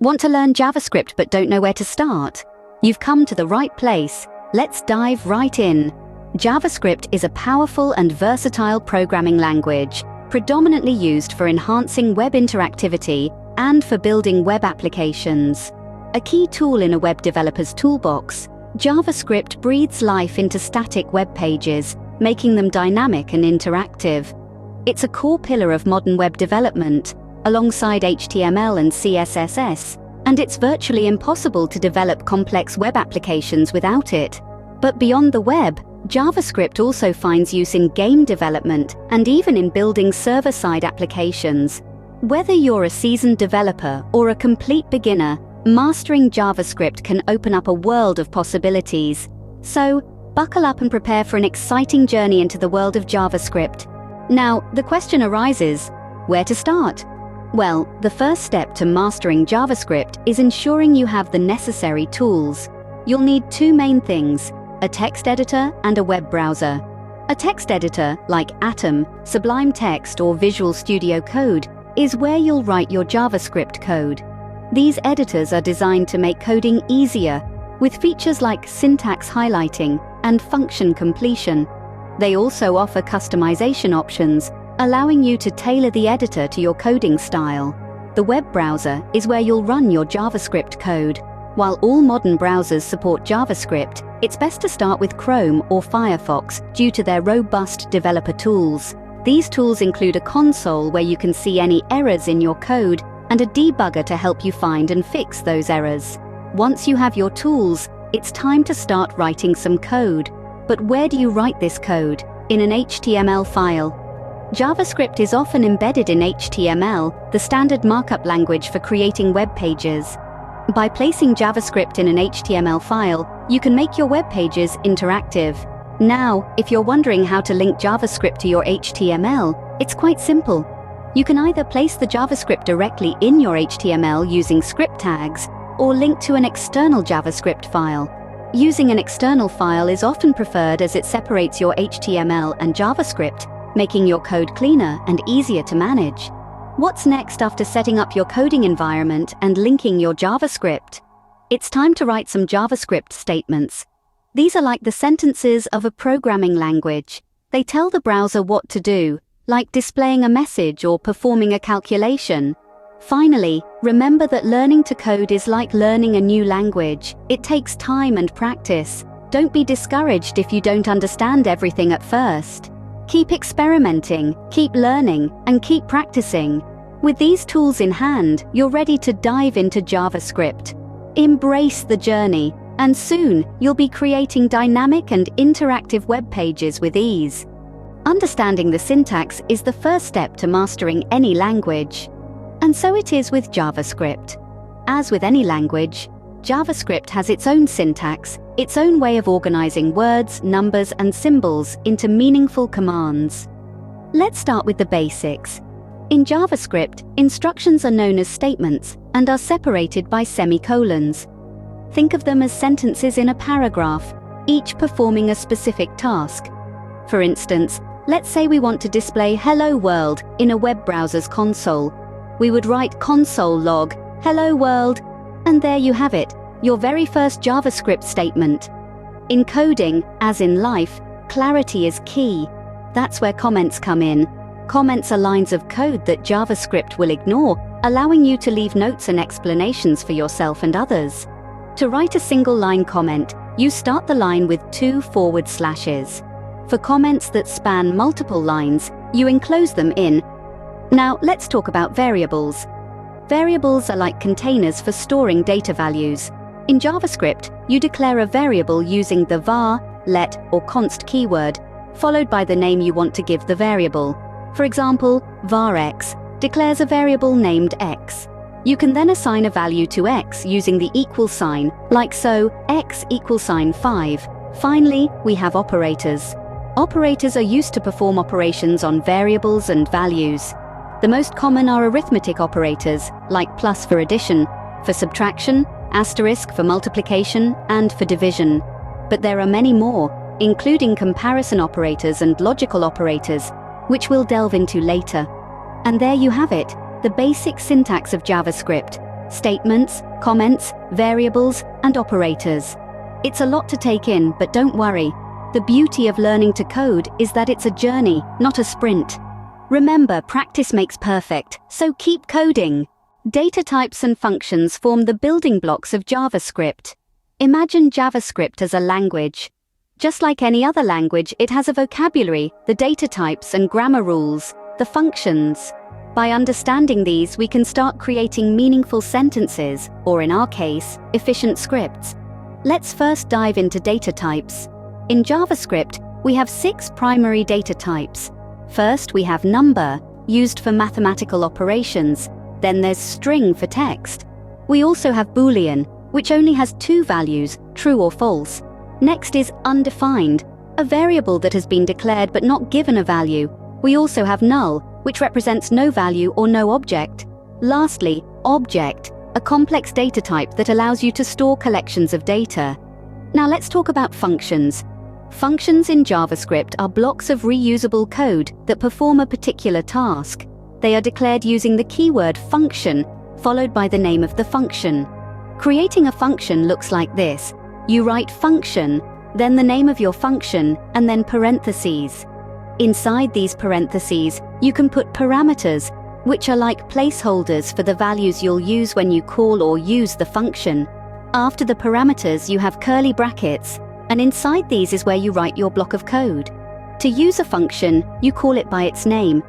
Want to learn JavaScript but don't know where to start? You've come to the right place. Let's dive right in. JavaScript is a powerful and versatile programming language, predominantly used for enhancing web interactivity and for building web applications. A key tool in a web developer's toolbox, JavaScript breathes life into static web pages, making them dynamic and interactive. It's a core pillar of modern web development, alongside HTML and CSS, and it's virtually impossible to develop complex web applications without it. But beyond the web, JavaScript also finds use in game development and even in building server-side applications. Whether you're a seasoned developer or a complete beginner, mastering JavaScript can open up a world of possibilities. So, buckle up and prepare for an exciting journey into the world of JavaScript. Now, the question arises, where to start? Well, the first step to mastering JavaScript is ensuring you have the necessary tools. You'll need two main things: a text editor and a web browser. A text editor, like Atom, Sublime Text, or Visual Studio Code, is where you'll write your JavaScript code. These editors are designed to make coding easier, with features like syntax highlighting and function completion. They also offer customization options, allowing you to tailor the editor to your coding style. The web browser is where you'll run your JavaScript code. While all modern browsers support JavaScript, it's best to start with Chrome or Firefox due to their robust developer tools. These tools include a console where you can see any errors in your code and a debugger to help you find and fix those errors. Once you have your tools, it's time to start writing some code. But where do you write this code? In an HTML file. JavaScript is often embedded in HTML, the standard markup language for creating web pages. By placing JavaScript in an HTML file, you can make your web pages interactive. Now, if you're wondering how to link JavaScript to your HTML, it's quite simple. You can either place the JavaScript directly in your HTML using script tags, or link to an external JavaScript file. Using an external file is often preferred as it separates your HTML and JavaScript, making your code cleaner and easier to manage. What's next after setting up your coding environment and linking your JavaScript? It's time to write some JavaScript statements. These are like the sentences of a programming language. They tell the browser what to do, like displaying a message or performing a calculation. Finally, remember that learning to code is like learning a new language. It takes time and practice. Don't be discouraged if you don't understand everything at first. Keep experimenting, keep learning, and keep practicing. With these tools in hand, you're ready to dive into JavaScript. Embrace the journey, and soon you'll be creating dynamic and interactive web pages with ease. Understanding the syntax is the first step to mastering any language. And so it is with JavaScript. As with any language, JavaScript has its own syntax, its own way of organizing words, numbers, and symbols into meaningful commands. Let's start with the basics. In JavaScript, instructions are known as statements and are separated by semicolons. Think of them as sentences in a paragraph, each performing a specific task. For instance, let's say we want to display "Hello World" in a web browser's console. We would write console log "Hello World," and there you have it, your very first JavaScript statement. In coding, as in life, clarity is key. That's where comments come in. Comments are lines of code that JavaScript will ignore, allowing you to leave notes and explanations for yourself and others. To write a single-line comment, you start the line with 2 forward slashes. For comments that span multiple lines, you enclose them in. Now, let's talk about variables. Variables are like containers for storing data values. In JavaScript, you declare a variable using the var, let, or const keyword, followed by the name you want to give the variable. For example, var x declares a variable named x. You can then assign a value to x using the equal sign, like so, x equals 5. Finally, we have operators. Operators are used to perform operations on variables and values. The most common are arithmetic operators, like plus for addition, for subtraction, asterisk for multiplication, and for division. But there are many more, including comparison operators and logical operators, which we'll delve into later. And there you have it, the basic syntax of JavaScript. statements, comments, variables, and operators. It's a lot to take in, but don't worry. The beauty of learning to code is that it's a journey, not a sprint. Remember, practice makes perfect, so keep coding. Data types and functions form the building blocks of JavaScript. Imagine JavaScript as a language. Just like any other language, it has a vocabulary, the data types and grammar rules, the functions. By understanding these, we can start creating meaningful sentences, or in our case, efficient scripts. Let's first dive into data types. In JavaScript, we have 6 primary data types. First, we have number, used for mathematical operations. Then there's string for text. We also have Boolean, which only has 2 values, true or false. Next is undefined, a variable that has been declared but not given a value. We also have null, which represents no value or no object. Lastly, object, a complex data type that allows you to store collections of data. Now let's talk about functions. Functions in JavaScript are blocks of reusable code that perform a particular task. They are declared using the keyword function, followed by the name of the function. Creating a function looks like this. You write function, then the name of your function, and then parentheses. Inside these parentheses, you can put parameters, which are like placeholders for the values you'll use when you call or use the function. After the parameters, you have curly brackets, and inside these is where you write your block of code. To use a function, you call it by its name,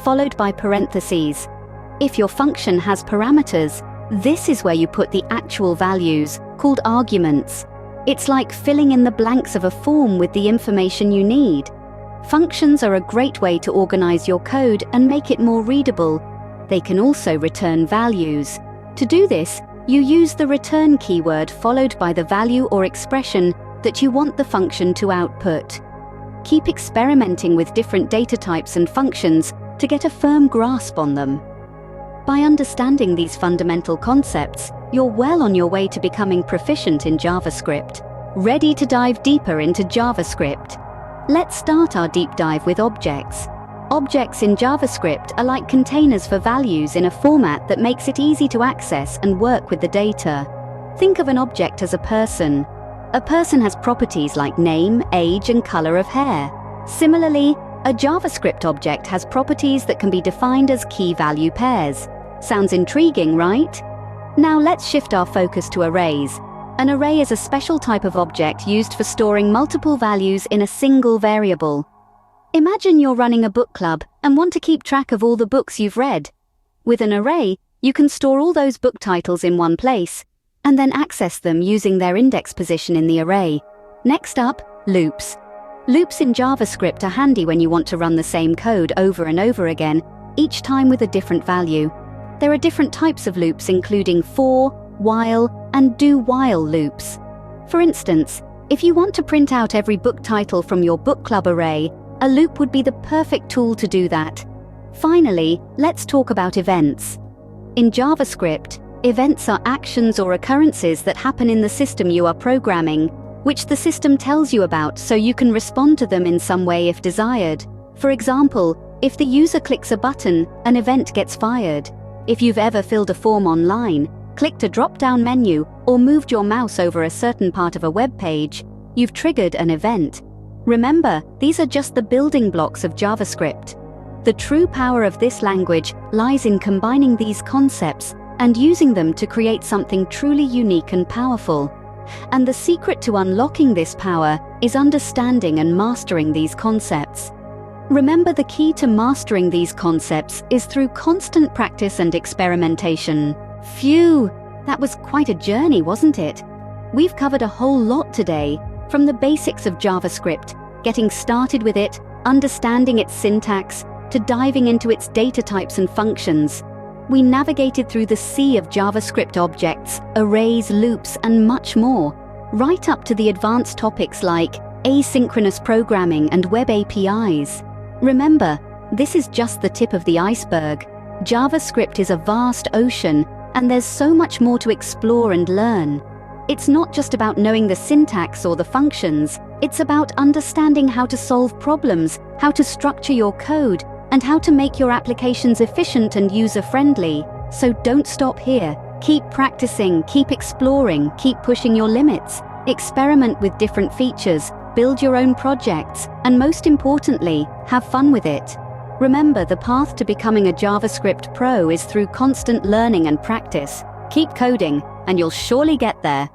followed by parentheses. If your function has parameters, this is where you put the actual values, called arguments. It's like filling in the blanks of a form with the information you need. Functions are a great way to organize your code and make it more readable. They can also return values. To do this, you use the return keyword followed by the value or expression that you want the function to output. Keep experimenting with different data types and functions to get a firm grasp on them. By understanding these fundamental concepts, you're well on your way to becoming proficient in JavaScript. Ready to dive deeper into JavaScript? Let's start our deep dive with objects. Objects in JavaScript are like containers for values in a format that makes it easy to access and work with the data. Think of an object as a person. A person has properties like name, age, and color of hair. Similarly, a JavaScript object has properties that can be defined as key-value pairs. Sounds intriguing, right? Now let's shift our focus to arrays. An array is a special type of object used for storing multiple values in a single variable. Imagine you're running a book club and want to keep track of all the books you've read. With an array, you can store all those book titles in one place, and then access them using their index position in the array. Next up, loops. Loops in JavaScript are handy when you want to run the same code over and over again, each time with a different value. There are different types of loops including for, while, and do-while loops. For instance, if you want to print out every book title from your book club array, a loop would be the perfect tool to do that. Finally, let's talk about events. In JavaScript, events are actions or occurrences that happen in the system you are programming, which the system tells you about so you can respond to them in some way if desired. For example, if the user clicks a button, an event gets fired. If you've ever filled a form online, clicked a drop-down menu, or moved your mouse over a certain part of a web page, you've triggered an event. Remember, these are just the building blocks of JavaScript. The true power of this language lies in combining these concepts and using them to create something truly unique and powerful. And the secret to unlocking this power is understanding and mastering these concepts. Remember, the key to mastering these concepts is through constant practice and experimentation. Phew, that was quite a journey, wasn't it? We've covered a whole lot today, from the basics of JavaScript, getting started with it, understanding its syntax, to diving into its data types and functions. We navigated through the sea of JavaScript objects, arrays, loops, and much more, right up to the advanced topics like asynchronous programming and web APIs. Remember, this is just the tip of the iceberg. JavaScript is a vast ocean, and there's so much more to explore and learn. It's not just about knowing the syntax or the functions, it's about understanding how to solve problems, how to structure your code, and how to make your applications efficient and user-friendly. So don't stop here. Keep practicing, keep exploring, keep pushing your limits. Experiment with different features, build your own projects, and most importantly, have fun with it. Remember, the path to becoming a JavaScript pro is through constant learning and practice. Keep coding, and you'll surely get there.